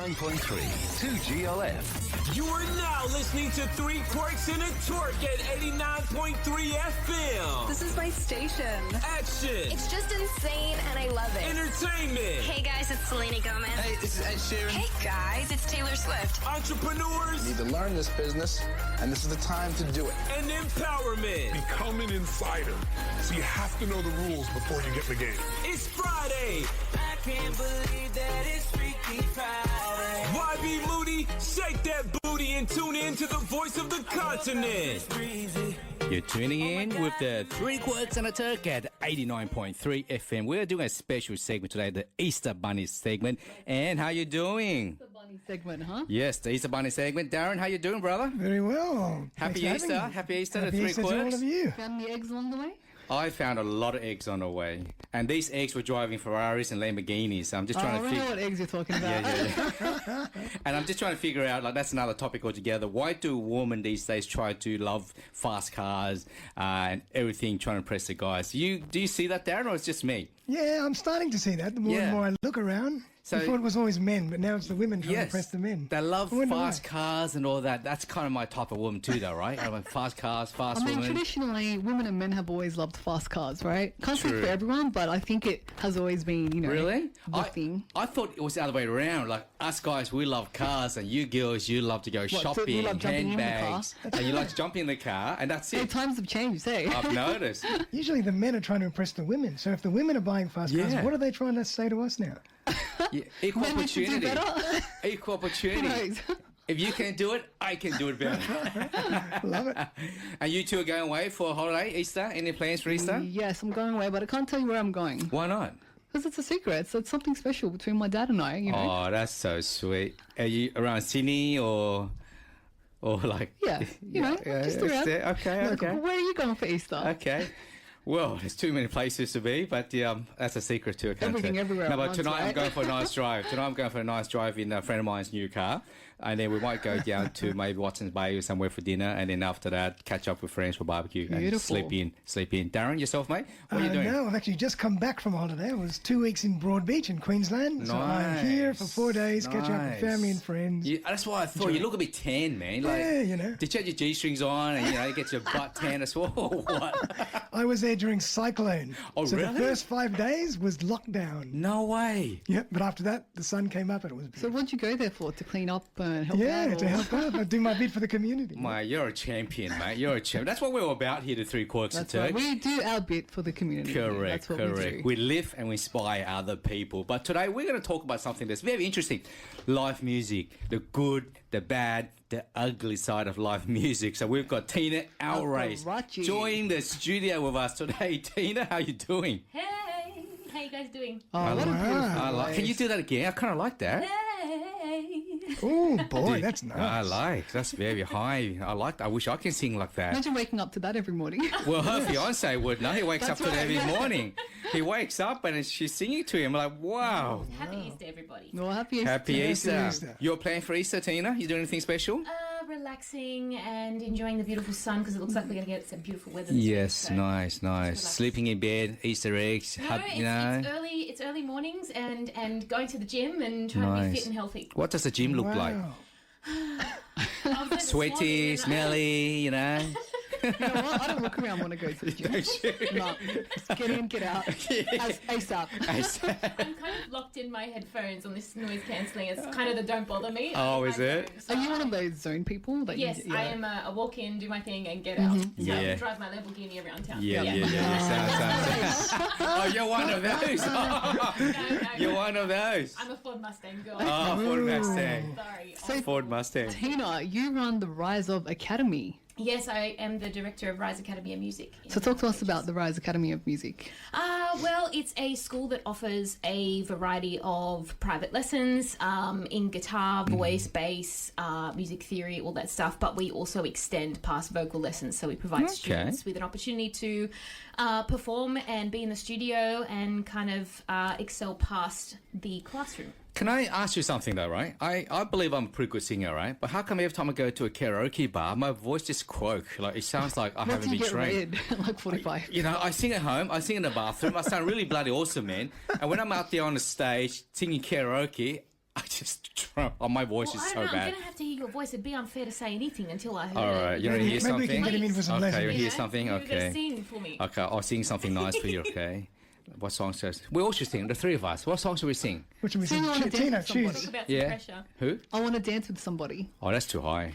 89.3 2GLF. You are now listening to Three Quirks and a Twerk at 89.3 FM. This is my station. Action. It's just insane and I love it. Entertainment. Hey guys, it's Selena Gomez. Hey, this is Ed Sheeran. Hey guys, it's Taylor Swift. Entrepreneurs. You need to learn this business, and this is the time to do it. And empowerment. Become an insider. So you have to know the rules before you get in the game. It's Friday. I can't believe that it's Freaky Friday. YB Moody, shake that booty and tune in to the voice of the continent. You're tuning in with the Three Quirks and a Turk at 89.3 FM. We're doing a special segment today, the Easter Bunny segment. And how you doing? The bunny segment, huh? Yes, the Easter Bunny segment. Darren, how you doing, brother? Very well. Happy Thanks for Easter. having me. Happy Easter Happy to Three Easter Quirks. to all of you. Found any eggs along the way? I found a lot of eggs on the way. And these eggs were driving Ferraris and Lamborghinis. So I'm just trying to I figure... know what eggs you're talking about. Yeah. And I'm just trying to figure out, like, that's another topic altogether. Why do women these days try to love fast cars and everything, trying to impress the guys? Do you see that, Darren, or it's just me? Yeah, I'm starting to see that. The more and more I look around, So- before it was always men, but now it's the women trying to impress the men. They love I wonder fast why. cars and all that. That's kind of my type of woman too, though, right? I want fast cars, fast I mean, women. traditionally, women and men have always loved fast cars, right? Can't speak True. for everyone, but I think it has always been, you know, Really? the thing. I thought it was the other way around. Like, us guys, we love cars, and you girls, you love to go so shopping, you love jumping in the handbags. And you like to jump in the car, and that's Hey, it. times have changed, hey? I've noticed. Usually the men are trying to impress the women. So if the women are buying fast cars, Yeah. what are they trying to say to us now? Yeah, equal Men need to do opportunity. better. Equal Who opportunity. knows? If you can do it, I can do it better. Love it. And you two are going away for a holiday, Easter? Any plans for Easter? Yes, I'm going away, but I can't tell you where I'm going. Why not? Because it's a secret. So it's something special between my dad and I, you know. Oh, that's so sweet. Are you around Sydney or like? Yeah, you know, just around. Okay, okay. Where are you going for Easter? Okay. Well, there's too many places to be, but that's a secret too. I can't Everything say. everywhere No, at but once, tonight I'm right? going for a nice drive. Tonight I'm going for a nice drive in a friend of mine's new car, and then we might go down to maybe Watson's Bay or somewhere for dinner, and then after that catch up with friends for barbecue and Beautiful. sleep in. Darren, yourself, mate? What are you doing? No, I've actually just come back from holiday. I was 2 weeks in Broadbeach in Queensland. So I'm here for 4 days, catching up with family and friends. That's why I thought you look a bit tan, man. Like, Yeah, you know. Did you have your G-strings on and, you get your butt tan as well? Or what? I was there during cyclone. Oh, so really? the first 5 days was lockdown. No way. Yep, but after that, the sun came up and it was So beautiful. what'd you go there for? To clean up and help out? Yeah, to or- help out. I do my bit for the community. Mate, you're a champion, mate. You're a champion. That's what we're all about here, the Three Quirks and That's right. Turks. We do our bit for the community. Correct, That's what correct. we We do. live and we inspire other people. But today we're going to talk about something that's very interesting. Live music. The good, the bad, the ugly side of live music. So we've got Tina Alcorace Alcorace. joining the studio with us today. Tina, how you doing? Hey, how you guys doing? Oh, what a beautiful I like. Can you do that again? I kind of like that. Hey. Oh, boy, that's nice. I like. That's very high. I like that. I wish I can sing like that. Imagine waking up to that every morning. Well, her fiance would know. He wakes That's up to it right. every morning. He wakes up and she's singing to him. Like, wow. Happy Easter, everybody. Well, happy Easter. Happy Happy Easter. Easter. You're playing for Easter, Tina? You doing anything special? Relaxing and enjoying the beautiful sun because it looks like we're going to get some beautiful weather. This Yes, week, so nice. relax. Sleeping in bed, Easter eggs, No, it's early mornings and going to the gym and trying to be Nice. fit and healthy. What does the gym look like? Wow. I was there this Sweaty, morning and smelly, You know what? I don't look around when I go to the gym. No, just get in, get out. ASAP. I'm kind of locked in my headphones on this noise cancelling. It's kind of the don't bother me. Oh, is it? Are you one of those zone people? That Yes, you, I am a walk in, do my thing, and get out. So Yeah. I drive my Lamborghini around town. Yeah. Sounds. Oh, you're one of those. No, You're one of those. I'm a Ford Mustang girl. Oh, Ford Mustang. Sorry. So- Ford Mustang. Tina, you run the Rise of Academy. Yes, I am the director of Rise Academy of Music. So talk to us about the Rise Academy of Music. Well, it's a school that offers a variety of private lessons in guitar, voice, bass, music theory, all that stuff. But we also extend past vocal lessons. So we provide students with an opportunity to perform and be in the studio and kind of excel past the classroom. Can I ask you something though, right? I believe I'm a pretty good singer, right? But how come every time I go to a karaoke bar, my voice just croaks? Like, it sounds like I What haven't do you been get trained. read? Like 45. I sing at home, I sing in the bathroom, I sound really bloody awesome, man. And when I'm out there on the stage singing karaoke, I just My voice Well, is I so don't know. I'm bad. going to have to hear your voice. It'd be unfair to say anything until I heard All it. right, you want to hear Maybe we can something? get him in for some Okay, lessons. you hear Yeah? something? You're going Okay. to sing for me. Okay, I'll sing something nice for you, okay? What song says? We all should sing, the three of us. What song should we sing? What should we Sing say? on a dance Tina, with somebody. choose. Talk about some Yeah. pressure. Who? I want to dance with somebody. Oh, that's too high.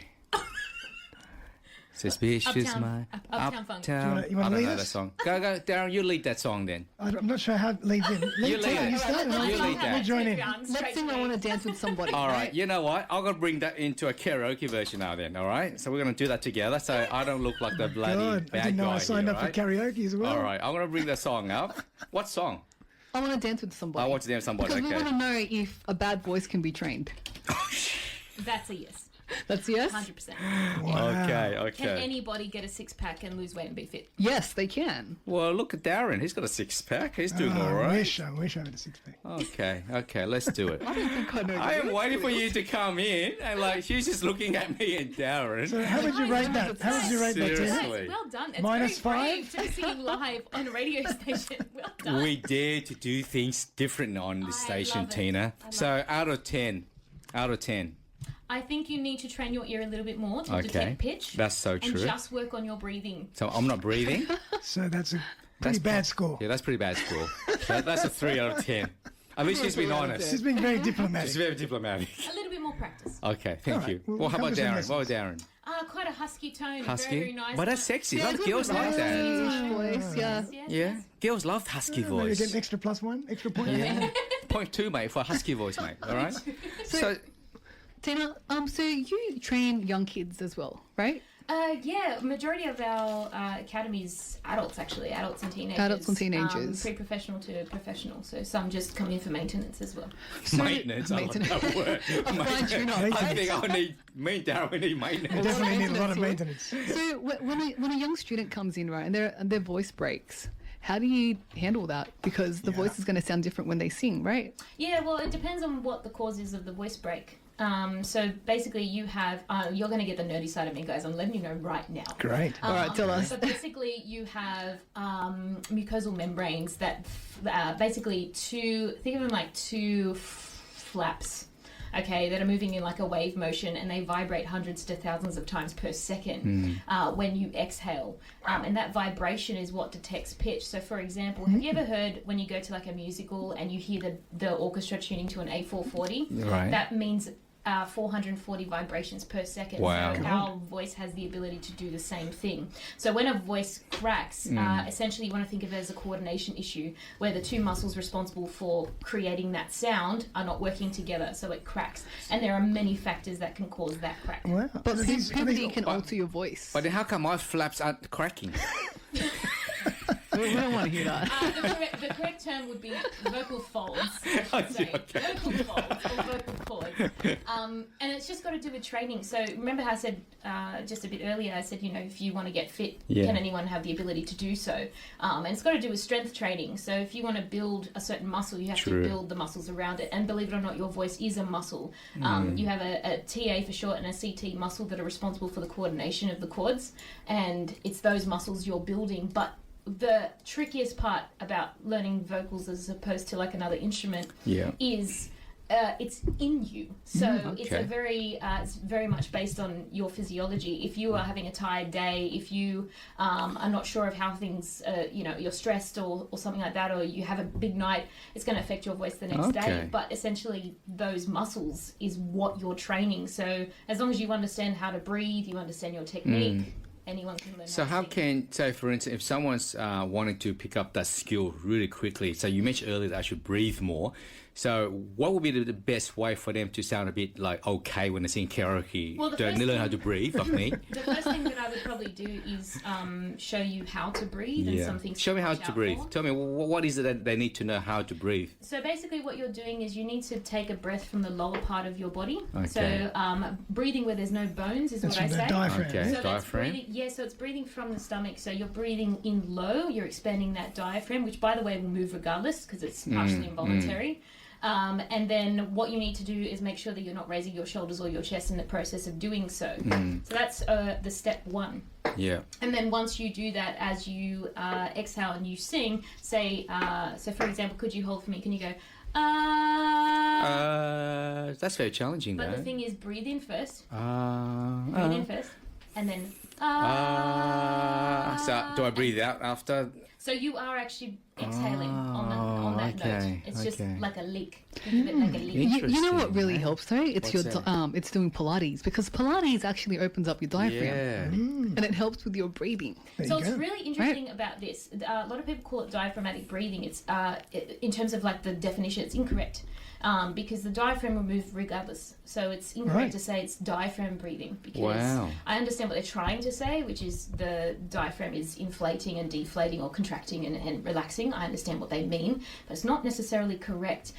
Suspicious Uptown- mind. Uptown Funk. You wanna I don't lead know us? that song. Go, Darren, you lead that song then. I'm not sure how to lead in. You lead Tina, it. you start and You I'll lead that. we'll join in. Let's sing I want to dance with somebody. All right, you know what? I'm going to bring that into a karaoke version now then, all right? So we're going to do that together so I don't look like the bloody God, bad I didn't know guy I signed here, up right? for karaoke as well. All right, I'm going to bring the song up. What song? I want to dance with somebody. I want to dance with somebody, Because we okay. want to know if a bad voice can be trained. That's a yes. That's yes? 100%. Okay, Can okay. anybody get a six-pack and lose weight and be fit? Yes, they can. Well, look at Darren. He's got a six-pack. He's doing all I right. wish I had a six-pack. Okay, let's do it. I don't think I know. I am waiting for you to come in, and like she's just looking at me and Darren. So how would you rate that? How would you rate that, Tina? Seriously. Well done. It's Minus very brave to be singing live on a radio station. Well done. We dare to do things different on this I station, love it. Tina. I love So out of 10, I think you need to train your ear a little bit more to Okay. detect pitch. That's so And true. just work on your breathing. So I'm not breathing. So that's a That's pretty bad score. Yeah, that's pretty bad score. That's a 3 out of 10. At least she's been honest. She's being very diplomatic. She's very diplomatic. A little bit more practice. Okay, thank right, you. we'll Well, how come about to some Darren? What about lessons. Darren? Quite a husky tone. Husky? Very nice. But that's sexy. Yeah, Lots of girls like that. British voice, yeah. Yes, Yeah, yes. girls love husky Maybe voice. get an extra +1, extra point. Yeah. Point 2, mate, for a husky voice, mate. All right. So Tina, so you train young kids as well, right? Yeah, majority of our academies, adults actually, adults and teenagers. Adults and teenagers. Pre-professional to professional. So some just come in for maintenance as well. maintenance. I like that word. Fine-tune up, I right? think I need me, Darren. We need maintenance. Definitely need a lot of maintenance. So when a young student comes in, right, and their voice breaks, how do you handle that? Because the voice is going to sound different when they sing, right? Yeah, well, it depends on what the cause is of the voice break. So basically, you have you're going to get the nerdy side of me, guys. I'm letting you know right now. Great. All right, tell us. So basically, you have mucosal membranes that basically think of them like two flaps. Okay, that are moving in like a wave motion, and they vibrate hundreds to thousands of times per second when you exhale. And that vibration is what detects pitch. So, for example, have you ever heard when you go to like a musical and you hear the orchestra tuning to an A440? Right. That means 440 vibrations per second. Wow. So our voice has the ability to do the same thing. So when a voice cracks, essentially you want to think of it as a coordination issue where the two muscles responsible for creating that sound are not working together, so it cracks. And there are many factors that can cause that crack. Wow. But So these- puberty can alter your voice. But then how come my flaps aren't cracking? We don't want to hear that. The correct term would be vocal folds. I Sorry, see, okay. vocal folds or vocal cords. And it's just got to do with training. So remember how I said just a bit earlier, I said, if you want to get fit, Yeah. can anyone have the ability to do so? And it's got to do with strength training. So if you want to build a certain muscle, you have True. to build the muscles around it. And believe it or not, your voice is a muscle. You have a TA for short and a CT muscle that are responsible for the coordination of the chords. And it's those muscles you're building. But the trickiest part about learning vocals as opposed to like another instrument Yeah. is it's in you. So it's okay. it's very much based on your physiology. If you are having a tired day, if you are not sure of how things, you're stressed or something like that, or you have a big night, it's going to affect your voice the next Okay. day. But essentially, those muscles is what you're training. So as long as you understand how to breathe, you understand your technique, anyone can learn. So to how sing. can, say for instance, if someone's wanting to pick up that skill really quickly, so you mentioned earlier that I should breathe more. So what would be the best way for them to sound a bit like okay when they sing karaoke? Well, the Do they first learn thing- how to breathe like me? The first thing that I would probably do is show you how to breathe and some things. Show me how watch to out breathe. for. Tell me, what is it that they need to know how to breathe? So basically what you're doing is you need to take a breath from the lower part of your body. Okay. So breathing where there's no bones is That's what I from the say. diaphragm. Okay. yeah? So that's Diaphragm. breathing, so it's breathing from the stomach. So you're breathing in low, you're expanding that diaphragm, which by the way will move regardless because it's partially involuntary. And then what you need to do is make sure that you're not raising your shoulders or your chest in the process of doing so. So that's the step one. Yeah. And then once you do that, as you exhale and you sing, say, so for example, could you hold for me? Can you go, That's very challenging, But though. the thing is, breathe in first. Breathe Uh, in first, and then. so do I breathe out after? So you are actually exhaling on that okay, note. It's just okay. like a leak. Think of it like a leak. You know what Interesting, really eh? helps though? It's What's your that? it's doing Pilates, because Pilates actually opens up your diaphragm Yeah. and it helps with your breathing. There So you what's go. really interesting about this, a lot of people call it diaphragmatic breathing. It's in terms of like the definition, it's incorrect. Because the diaphragm will move regardless. So it's incorrect Right. to say it's diaphragm breathing, because Wow. I understand what they're trying to say, which is the diaphragm is inflating and deflating or contracting and relaxing. I understand what they mean, but it's not necessarily correct.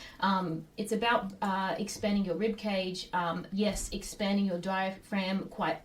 It's about expanding your rib cage. Yes, expanding your diaphragm quite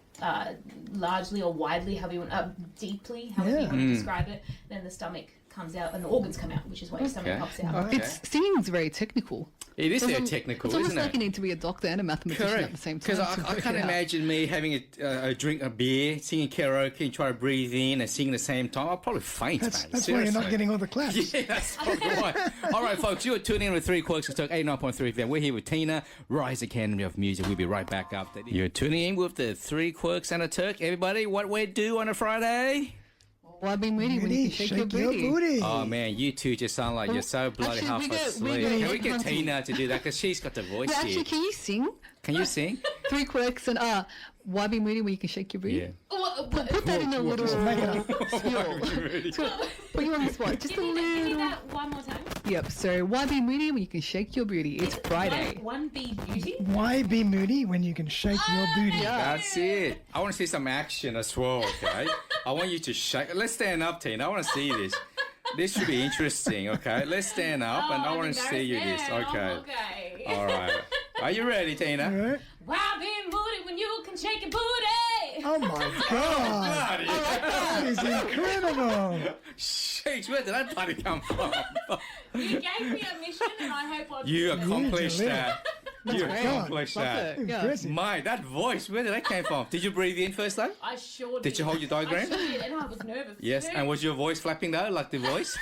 largely or widely, however you want, deeply, however you want to describe it. Then the stomach comes out and the organs come out, which is why your stomach Okay. pops out. Okay. It's singing's very technical. It is very It's technical, It's almost isn't like it? you need to be a doctor and a mathematician at the same time. Because to I work can't it out. imagine me having a drink of beer, singing karaoke, and try to breathe in and sing at the same time. I'll probably faint, That's, man. that's why you're not Seriously. getting all the claps. Yeah, that's probably why. All right, folks, you are tuning in with 3 Quirks to Talk 89.3 FM. We're here with Tina, Rise Academy of Music. We'll be right back after this. You're tuning in with the 3 Quirks and a Turk. Everybody, what we do on a Friday? Why be moody when you can shake your booty? Oh, man, you two just sound like you're so bloody Actually, half we get- asleep. we get Can we get headhunting. Tina to do that? Because she's got the voice But actually, here. can you sing? Can you sing? 3 quirks and why be moody when you can shake your booty? Yeah. Put that in a little make it up. spiel. Put you on the spot. Just a Give me little. that one more time. Yep. So why be moody when you can shake your booty? It's Friday. One B beauty. Why be moody when you can shake your booty? That's it. I want to see some action as well, okay? I want you to shake. Let's stand up, Tina. I want to see this. This should be interesting, okay? Let's stand up and I want to see you this, okay? Okay. All right. Are you ready, Tina? All right. Why be moody when you can shake your booty? Oh my god! That is incredible! Shakes, where did that bloody come from? You gave me a mission, and I hope I've. You accomplished delivered. that. You accomplished Love that. it. Yeah. Impressive. Mate, that voice, where did that come from? Did you breathe in first, though? I sure did. Did you hold your diaphragm? I sure did, and I was nervous. Yes, too. and was your voice flapping, though, like the voice?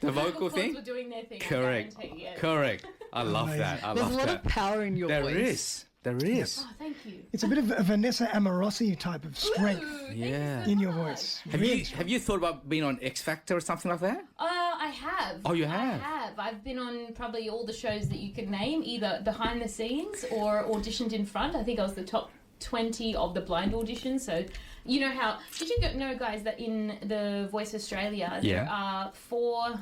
The vocal Vocal cords thing? were doing their thing. I Correct. guarantee, yes. Correct. I love that. I There's love a lot that. of power in your There voice. is. There is. Oh, thank you. It's a bit of a Vanessa Amorosi type of strength Yeah. in your voice. Really strong. Have you thought about being on X Factor or something like that? I have. Oh, you have? I have. I've been on probably all the shows that you could name, either behind the scenes or auditioned in front. I think I was the top 20 of the blind auditions. So, you know how... Did you know, guys, that in the Voice Australia, there Yeah. are 4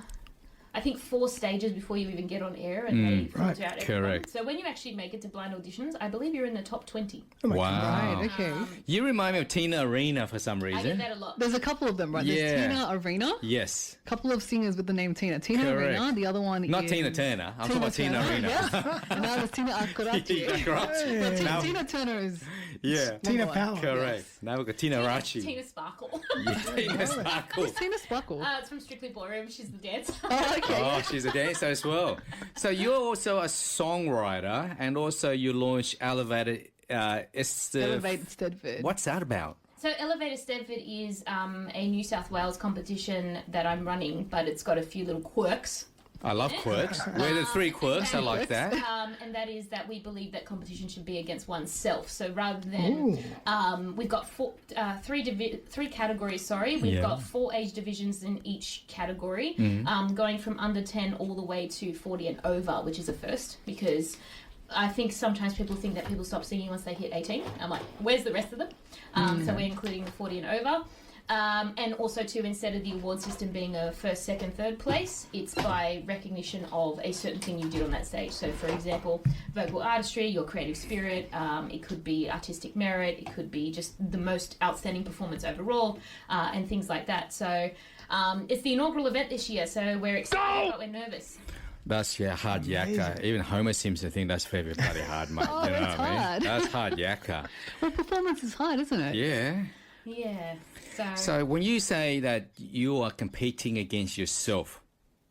stages before you even get on air, and they filter out everyone. Correct. So when you actually make it to blind auditions, I believe you're in the top 20. Oh my God. Wow. Right. Okay. You remind me of Tina Arena for some I get reason. that a lot. There's a couple of them, right? Yeah. There's Tina Arena. Yes. Couple of singers with the name Tina. Tina Correct. Arena. The other one Not is Tina Turner. I'm talking about Tina Arena. Yes. And now there's Tina Alcorace. Correct. Now- Tina Turner is Yeah. Tina one. Power. Correct. Now we've got Tina Rachi. Tina Sparkle. Tina Sparkle. Tina Sparkle. It's from Strictly Ballroom. She's the dancer. Oh, okay. Oh, she's a dancer as well. So you're also a songwriter, and also you launched Elevate Eisteddfod. What's that about? So Eisteddfod is a New South Wales competition that I'm running, but it's got a few little quirks. I love quirks. We're the 3 quirks. I like that. And that is that we believe that competition should be against oneself. So rather than we've got three categories. Sorry, we've got 4 age divisions in each category, going from under 10 all the way to 40 and over, which is a first because I think sometimes people think that people stop singing once they hit 18. I'm like, where's the rest of them? So we're including the 40 and over. And also, too, instead of the award system being a first, second, third place, it's by recognition of a certain thing you did on that stage. So, for example, vocal artistry, your creative spirit, it could be artistic merit, it could be just the most outstanding performance overall, and things like that. So, it's the inaugural event this year, so we're excited, but we're nervous. That's hard yakka. Even Homer seems to think that's very bloody hard, mate. Oh, you know that's what I mean? hard. That's hard yakka. Well, performance is hard, isn't it? Yeah. Yeah. So when you say that you are competing against yourself,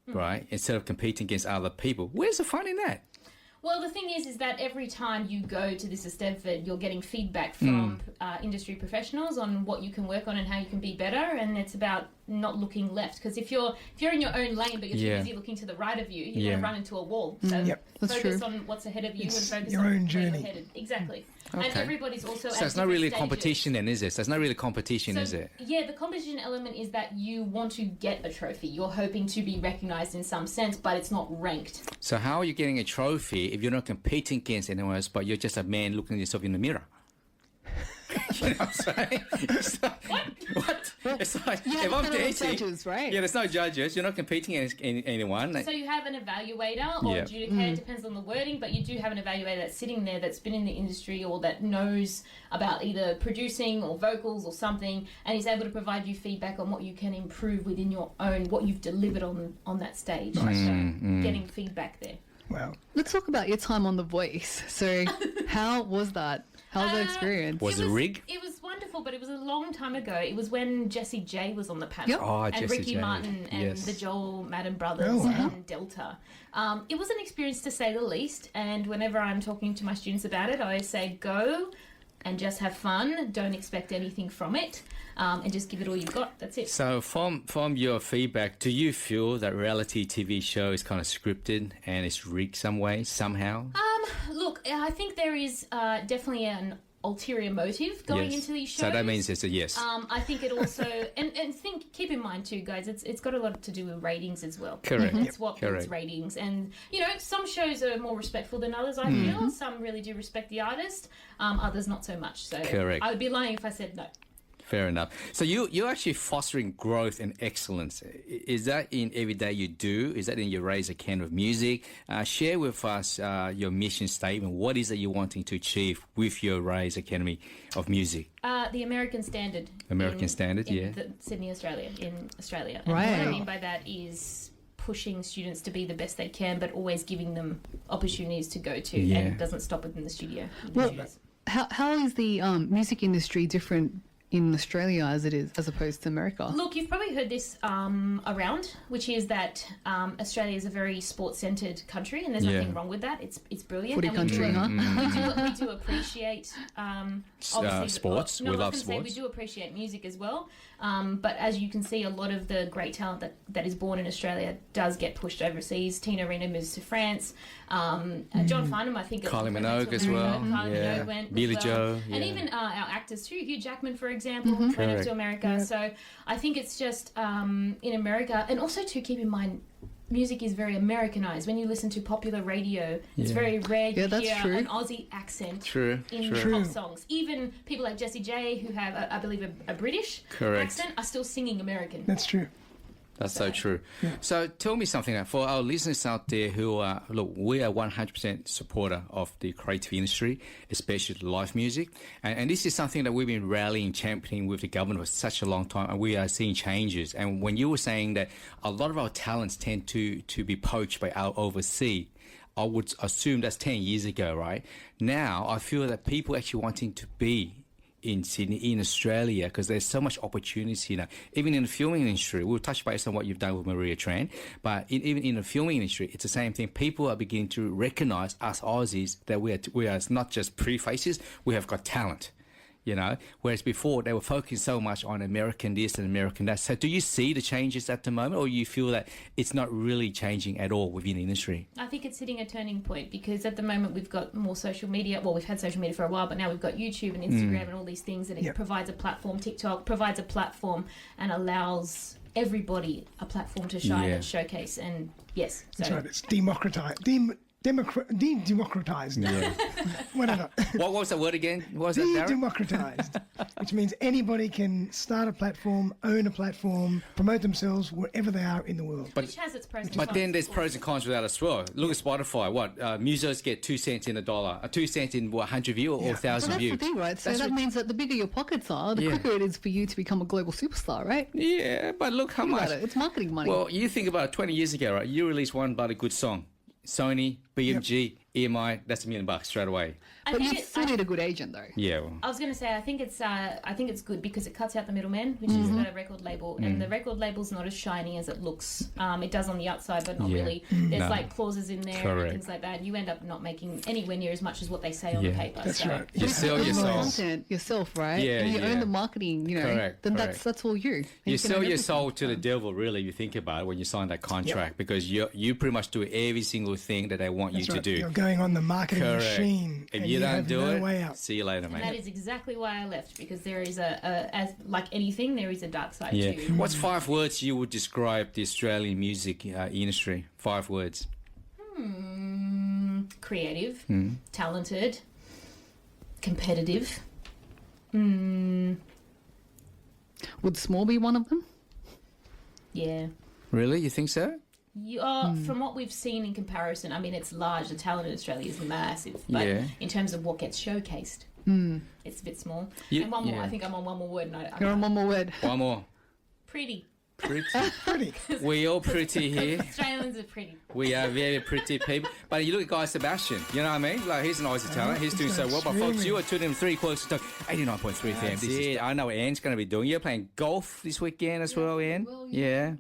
right, instead of competing against other people, where's the fun in that? Well, the thing is that every time you go to this Eisteddfod, you're getting feedback from industry professionals on what you can work on and how you can be better. And it's about not looking left, because if you're in your own lane but you're too busy looking to the right of you, you're going to run into a wall. So focus on what's ahead of you and focus your on own where journey. you're headed. Exactly. Okay. And everybody's also. So it's not really a competition then, is it? So it's not really a competition, is it? Yeah, the competition element is that you want to get a trophy. You're hoping to be recognised in some sense, but it's not ranked. So how are you getting a trophy if you're not competing against anyone else, but you're just a man looking at yourself in the mirror? You know what I'm saying? It's like, what? It's like, if I'm dating, judges, right? yeah, there's no judges. You're not competing against anyone. So you have an evaluator or adjudicator, depends on the wording, but you do have an evaluator that's sitting there that's been in the industry or that knows about either producing or vocals or something, and he's able to provide you feedback on what you can improve within your own, what you've delivered on that stage. So getting feedback there. Wow. Let's talk about your time on The Voice. So how was that? How was the experience? Was it rig? It was wonderful, but it was a long time ago. It was when Jessie J was on the panel. Yep. Oh, and Jessie Ricky J. Martin and Yes. the Joel Madden brothers and Delta. It was an experience to say the least, and whenever I'm talking to my students about it, I say go and just have fun. Don't expect anything from it, and just give it all you've got. That's it. So from your feedback, do you feel that reality TV show is kind of scripted and it's rigged some way, somehow? Look, I think there is definitely an ulterior motive going into these shows. So that means it's a yes. I think it also, and keep in mind too, guys, it's got a lot to do with ratings as well. Correct. It's what builds ratings, and some shows are more respectful than others. I feel some really do respect the artist, others not so much. So Correct. I would be lying if I said no. Fair enough. So you're actually fostering growth and excellence. Is that in every day you do? Is that in your Raise a Can of Music? Share with us your mission statement. What is it you're wanting to achieve with your Raise Academy of Music? The American standard. American standard, in Sydney, Australia, in Australia. And Right. what I mean by that is pushing students to be the best they can, but always giving them opportunities to go to, and it doesn't stop within the studio. Well, how is the music industry different in Australia as opposed to America? Look, you've probably heard this around, which is that Australia is a very sports-centred country, and there's nothing wrong with that. It's brilliant. Footy and country, huh? we do appreciate obviously sports. No, We I was love gonna say sports. we do appreciate music as well. But as you can see, a lot of the great talent that is born in Australia does get pushed overseas. Tina Arena moves to France. John Farnham, I think. Kylie went Minogue to as America. well. Kylie Yeah. Minogue went as Billy well. Joe, And yeah. even our actors too. Hugh Jackman, for example, went over to America. So I think it's just in America, and also to keep in mind, music is very Americanized. When you listen to popular radio, it's very rare you that's hear true. an Aussie accent in True. pop songs. Even people like Jessie J, who have, I believe, a British accent, are still singing American. That's true. That's so true. So tell me something for our listeners out there who are, look, we are 100% supporter of the creative industry, especially live music. And this is something that we've been rallying, championing with the government for such a long time, and we are seeing changes. And when you were saying that a lot of our talents tend to be poached by our overseas, I would assume that's 10 years ago, right? Now, I feel that people actually wanting to be in Sydney, in Australia, because there's so much opportunity now. Even in the filming industry, we'll touch base on what you've done with Maria Tran, but even in the filming industry, it's the same thing. People are beginning to recognise us Aussies that we are not just pretty faces, we have got talent. Whereas before they were focusing so much on American this and American that. So do you see the changes at the moment, or you feel that it's not really changing at all within the industry? I think it's hitting a turning point, because at the moment we've got more social media. Well, we've had social media for a while, but now we've got YouTube and Instagram and all these things, and it provides a platform. TikTok provides a platform and allows everybody a platform to shine and showcase. And yes, That's right. It's democratized. Democratized. Yeah. Whatever. What was that word again? What was that, Darren? Democratized, which means anybody can start a platform, own a platform, promote themselves wherever they are in the world. which has its pros and But cons. then there's pros and cons with that as well. Look at Spotify. Musos get 2 cents in a dollar. 2 cents in 100 views or 1,000 Well, that's views. the thing, right? So that means that the bigger your pockets are, the quicker it is for you to become a global superstar, right? Yeah, but look how Think much. about it. It's marketing money. Well, you think about it, 20 years ago, right? You released one bloody good song. Sony, BMG, EMI, that's $1 million straight away. But you still need a good agent, though. Yeah. Well, I was going to say, I think it's good because it cuts out the middleman, which is the record label, and the record label's not as shiny as it looks. It does on the outside, but not really. There's like clauses in there and things like that. And you end up not making anywhere near as much as what they say on the paper. That's so. right. You sell yourself. Content yourself, right? Yeah, and you yeah. own the marketing, you know. Correct, then correct. that's all you. And You can sell own your everything. soul to the devil, really, if you think about it, when you sign that contract, because you pretty much do every single thing that they want That's you right. to do. You're going on the marketing Correct. machine. If and you don't have do no way it, out. see you later, mate. And that is exactly why I left, because there is as like anything, there is a dark side Yeah. too. What's 5 words you would describe the Australian music industry? 5 words. Creative, talented, competitive. Would small be one of them? Yeah. Really? You think so? From what we've seen in comparison, I mean, it's large. The talent in Australia is massive. But Yeah. in terms of what gets showcased, it's a bit small. You- and one more, yeah. I think I'm on one more word. And You're on one more word. One more. pretty. Pretty. Pretty. We all pretty here. Australians are pretty. We are very pretty people. But you look at Guy Sebastian, you know what I mean? Like, he's an Aussie talent. He's doing so well. But folks, you are tuning in 3 quarters to 89.3 FM. This is, I know what Anne's going to be doing. You're playing golf this weekend as well, Anne? well, Yeah.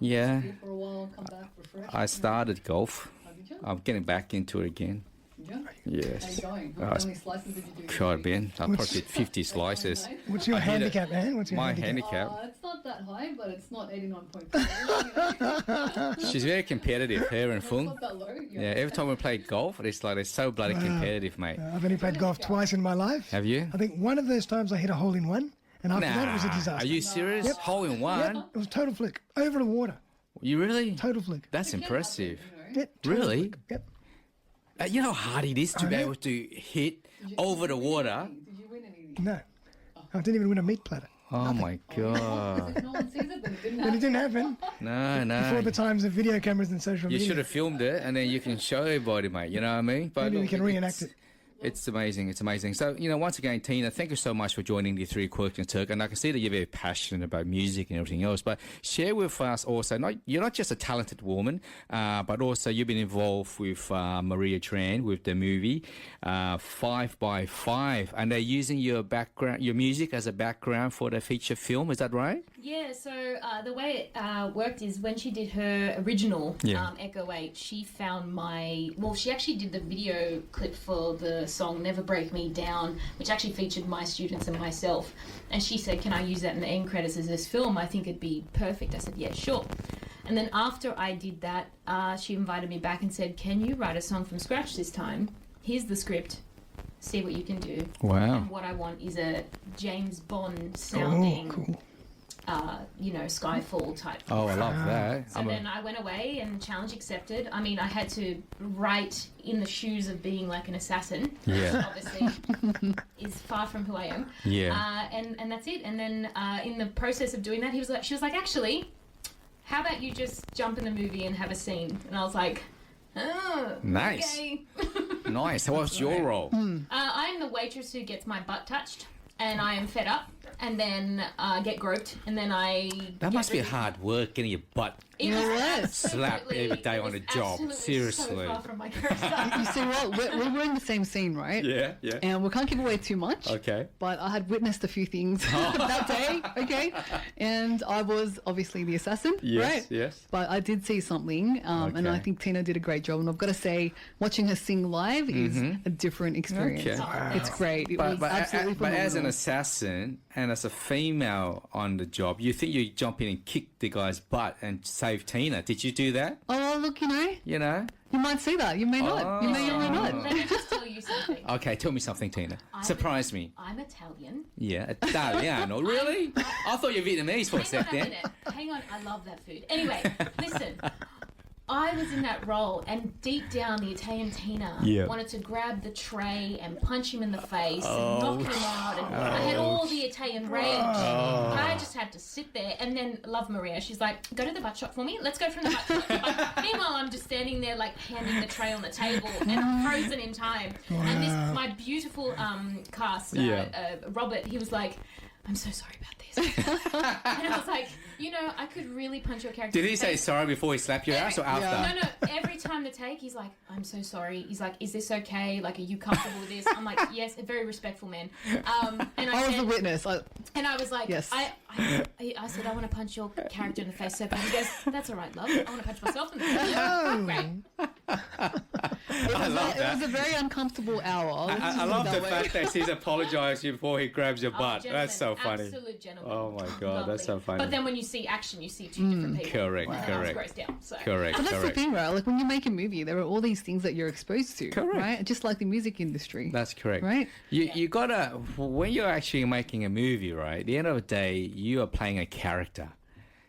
Yeah. For a while, come back, refresh. I started golf. Did you? I'm getting back into it again. Yes. How you going? Oh, How many slices did you do? God, Ben, I probably did 50 slices. What's your I hit it. handicap, man? What's your My handicap? handicap. It's not that high, but it's not 89.5. She's very competitive, her and Fung. Not that low. Yeah, every time we play golf, it's like they're so bloody competitive, mate. I've only played golf twice in my life. Have you? I think one of those times I hit a hole in one, and after that it was a disaster. Are you serious? Yep. Hole in one? Yep, it was total flick. Over the water. You really? Total flick. That's impressive. Yep, total Really? flick. Yep. You know how hard it is to be know. able to hit over the water? Did you win anything? No. I didn't even win a meat platter. Oh my God. No one sees it, then it didn't But it happen. didn't happen No, before no. the times of video cameras and social You media. should have filmed it and then you can show everybody, mate. You know what I mean? But Maybe we look, can reenact it's- it. It's amazing. It's amazing. So, once again, Tina, thank you so much for joining the 3 Quirks and Turk. And I can see that you're very passionate about music and everything else. But share with us also, you're not just a talented woman, but also you've been involved with Maria Tran with the movie 5 by 5. And they're using your background, your music as a background for the feature film. Is that right? Yeah, so the way it worked is when she did her original Echo8, she found she actually did the video clip for the song Never Break Me Down, which actually featured my students and myself. And she said, can I use that in the end credits of this film? I think it'd be perfect. I said, yeah, sure. And then after I did that, she invited me back and said, can you write a song from scratch this time? Here's the script. See what you can do. Wow. And what I want is a James Bond sounding... Oh, cool. Skyfall type. Oh, I love that. So then I went away and challenge accepted. I mean, I had to write in the shoes of being like an assassin. Yeah. Which obviously is far from who I am. Yeah. And that's it. And then in the process of doing that, she was like, actually, how about you just jump in the movie and have a scene? And I was like, oh, Nice. okay. Nice. So what's your role? I'm the waitress who gets my butt touched. And I am fed up, and then get groped, and then That must be hard work getting your butt It was slapped absolutely- every day it on was a job. absolutely Seriously. so far from my character. You see what? We're in the same scene, right? Yeah, yeah. And we can't give away too much. Okay. But I had witnessed a few things that day, okay? And I was obviously the assassin, Yes, right? yes. But I did see something, and I Okay. think Tina did a great job. And I've got to say, watching her sing live is a different experience. Okay. It's great. It was absolutely but as an phenomenal. assassin and as a female on the job, you think you jump in and kick the guy's butt and save Tina. Did you do that? Oh, look, You know? you might see that. You may not. You may or may not. Let me just tell you something. Okay, tell me something, Tina. Surprise me. I'm Italian. Yeah, Italiano. Really? I thought you were Vietnamese for a Hang on a second. minute. Hang on. I love that food. Anyway, listen. I was in that role, and deep down, the Italian Tina wanted to grab the tray and punch him in the face and knock him out. And I had all the Italian rage. I just had to sit there. And then, love Maria. She's like, "Go to the butt shop for me. Let's go from the butt shop." Meanwhile, I'm just standing there, like handing the tray on the table and frozen in time. And this, my beautiful cast, Robert, he was like, I'm so sorry about this. And I was like, you know, I could really punch your character. Did he say sorry before he slapped your ass or after? No. Every time the take, he's like, I'm so sorry. He's like, is this okay? Like, are you comfortable with this? I'm like, yes, a very respectful man. And I was a witness. And I was like, Yes. I said, I want to punch your character in the face so bad. He goes, that's all right, love. I want to punch myself in the face. Great. I love It that. was a very uncomfortable hour. Let's I just love put it the that fact way. that he's apologising before he grabs your butt. Gentleman, That's so funny. Absolute gentleman. Oh my God, that's so funny. But then when you see action, you see two different people. Correct, And correct. That's grossed down. So. Correct, But that's correct. the thing, right? Like when you make a movie, there are all these things that you're exposed to, Correct. right? Just like the music industry. That's correct. Right? You gotta, when you're actually making a movie, right? At the end of the day, you are playing a character.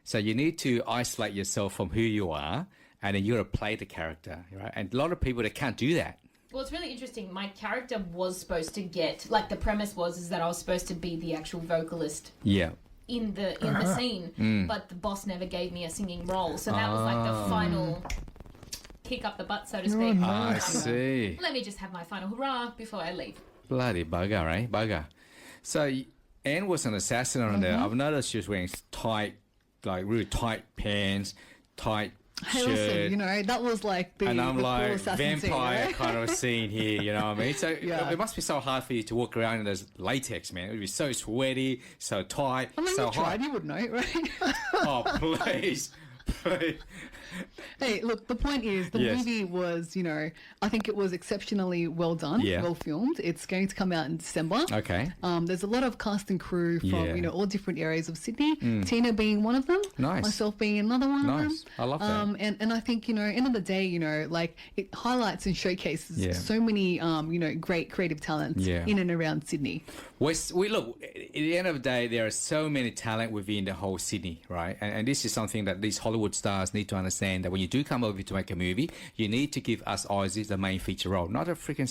So you need to isolate yourself from who you are, and then you gotta play the character, right? And a lot of people, they can't do that. Well, it's really interesting. My character was supposed to get, like, the premise is that I was supposed to be the actual vocalist Yeah. in the scene, but the boss never gave me a singing role. So that was like the final kick up the butt, so to speak. I see. Let me just have my final hurrah before I leave. Bloody bugger, right? Bugger. So Anne was an assassin on there. I've noticed she was wearing tight, like really tight pants, tight Hey, shirt. listen, you know, that was like the And I'm the like, cool assassin scene, vampire right? kind of scene here, you know what I mean? So Yeah. it must be so hard for you to walk around in those latex, man. It would be so sweaty, so tight, I mean, so you tried, hot. you would know, right? Oh, please. Please. Hey, look, the point is the Yes. movie was, you know, I think it was exceptionally well done, Yeah. well filmed. It's going to come out in December. Okay. There's a lot of cast and crew from, Yeah. you know, all different areas of Sydney. Tina being one of them. Nice. Myself being another one of them. Nice. I love that. And I think, you know, end of the day, you know, like it highlights and showcases Yeah. so many, you know, great creative talents Yeah. in and around Sydney. We look, at the end of the day, there are so many talent within the whole Sydney, right? And this is something that these Hollywood stars need to understand, that when you do come over to make a movie, you need to give us Aussies the main feature role, not a freaking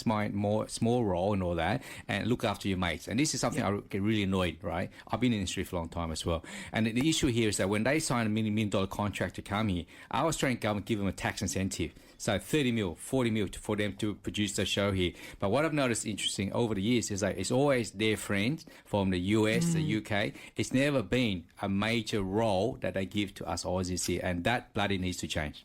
small role and all that, and look after your mates. And this is something I get really annoyed, right? I've been in the industry for a long time as well. And the issue here is that when they sign a $1 million contract to come here, our Australian government give them a tax incentive. So 30 mil, 40 mil for them to produce the show here. But what I've noticed interesting over the years is that it's always their friends from the US, the UK. It's never been a major role that they give to us Aussies here. And that bloody needs to change.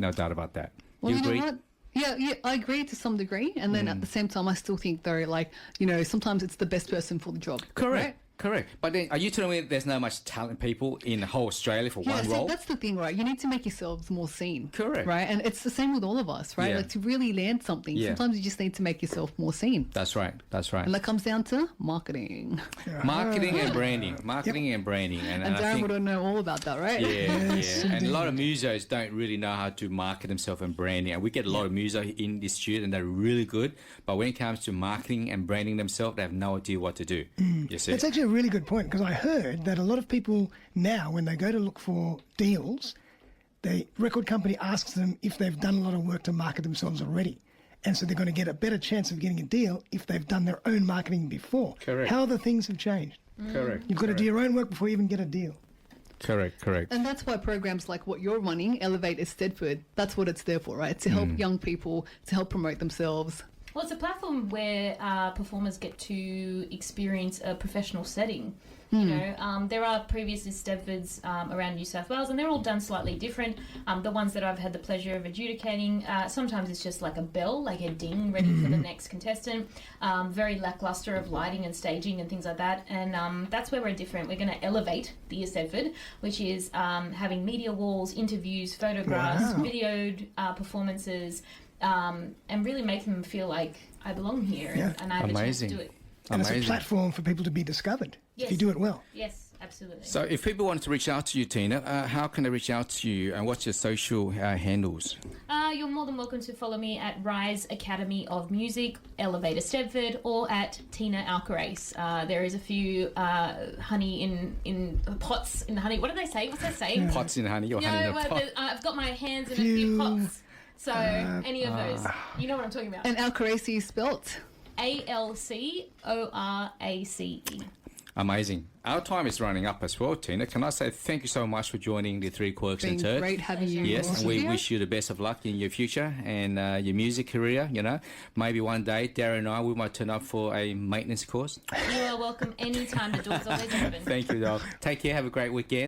No doubt about that. Well, you you know agree? what? Yeah, I agree to some degree. And then at the same time, I still think, though, like, you know, sometimes it's the best person for the job. Correct. Right? Correct. But then, are you telling me there's no much talent people in the whole Australia for Yeah, one see, role? that's the thing, right? You need to make yourselves more seen. Correct. Right? And it's the same with all of us, right? Yeah. Like to really land something, Yeah. sometimes you just need to make yourself more seen. That's right. That's right. And that comes down to marketing. Marketing and branding. Marketing and branding. And And I Darren think, would know all about that, right? yeah, yeah. And a lot of musos don't really know how to market themselves and branding. And we get a lot of musos in this studio and they're really good. But when it comes to marketing and branding themselves, they have no idea what to do. You see? That's actually a really good point, because I heard that a lot of people now, when they go to look for deals, the record company asks them if they've done a lot of work to market themselves already. And so they're going to get a better chance of getting a deal if they've done their own marketing before. Correct. How the things have changed. Correct. You've got to do your own work before you even get a deal. Correct. And that's why programs like what you're running, Elevate Eisteddfod, that's what it's there for, right? To help young people, to help promote themselves. Well, it's a platform where performers get to experience a professional setting. You know, there are previous Eisteddfods around New South Wales, and they're all done slightly different. The ones that I've had the pleasure of adjudicating, sometimes it's just like a bell, like a ding, ready for the next contestant. Very lackluster of lighting and staging and things like that. And that's where we're different. We're going to elevate the Eisteddfod, which is having media walls, interviews, photographs, videoed performances, and really make them feel like I belong here and I have a chance to do it. And it's a Amazing. platform for people to be discovered if you Yes. do it well. Yes, absolutely. So if people wanted to reach out to you, Tina, how can they reach out to you and what's your social handles? You're more than welcome to follow me at Rise Academy of Music, Elevate Eisteddfod, or at Tina Alcorace. There is a few honey in pots in the honey. What do they say? What's that say? Pots in honey or honey in a well, pot? I've got my hands in a few pots. So any of those, you know what I'm talking about. And Alcorace is spelt. Alcorace. Amazing. Our time is running up as well, Tina. Can I say thank you so much for joining the Three Quirks Been and Turds? great having you. Yes, and we here. wish you the best of luck in your future and your music career. You know, maybe one day Darren and I we might turn up for a maintenance course. You are welcome anytime. The door's always open. Thank you, dog. Take care. Have a great weekend.